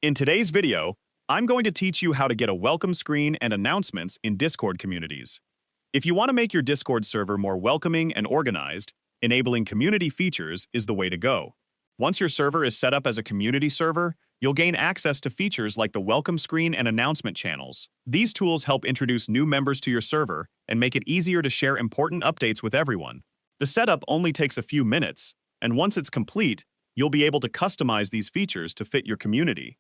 In today's video, I'm going to teach you how to get a welcome screen and announcements in Discord communities. If you want to make your Discord server more welcoming and organized, enabling community features is the way to go. Once your server is set up as a community server, you'll gain access to features like the welcome screen and announcement channels. These tools help introduce new members to your server and make it easier to share important updates with everyone. The setup only takes a few minutes, and once it's complete, you'll be able to customize these features to fit your community.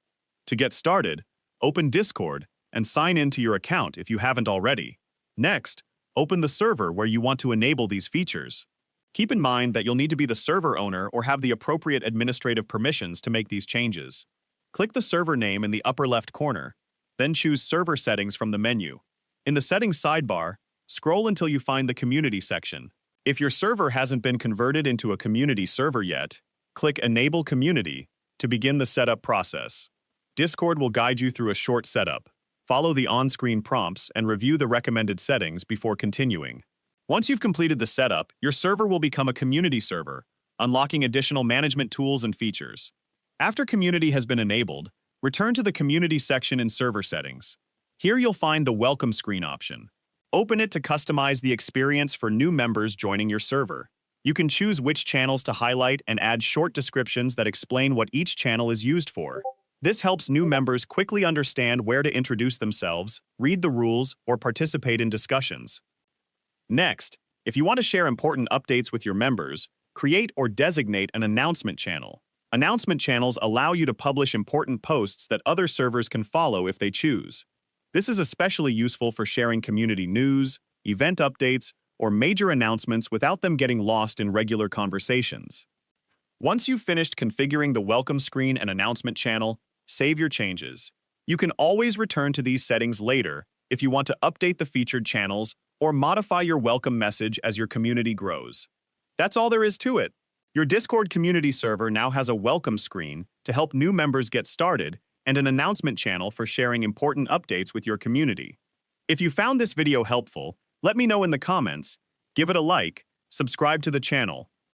To get started, open Discord and sign in to your account if you haven't already. Next, open the server where you want to enable these features. Keep in mind that you'll need to be the server owner or have the appropriate administrative permissions to make these changes. Click the server name in the upper left corner, then choose Server Settings from the menu. In the Settings sidebar, scroll until you find the Community section. If your server hasn't been converted into a community server yet, click Enable Community to begin the setup process. Discord will guide you through a short setup. Follow the on-screen prompts and review the recommended settings before continuing. Once you've completed the setup, your server will become a community server, unlocking additional management tools and features. After Community has been enabled, return to the Community section in Server Settings. Here you'll find the Welcome Screen option. Open it to customize the experience for new members joining your server. You can choose which channels to highlight and add short descriptions that explain what each channel is used for. This helps new members quickly understand where to introduce themselves, read the rules, or participate in discussions. Next, if you want to share important updates with your members, create or designate an announcement channel. Announcement channels allow you to publish important posts that other servers can follow if they choose. This is especially useful for sharing community news, event updates, or major announcements without them getting lost in regular conversations. Once you've finished configuring the welcome screen and announcement channel, save your changes. You can always return to these settings later if you want to update the featured channels or modify your welcome message as your community grows. That's all there is to it. Your Discord community server now has a welcome screen to help new members get started and an announcement channel for sharing important updates with your community. If you found this video helpful, let me know in the comments, give it a like, subscribe to the channel,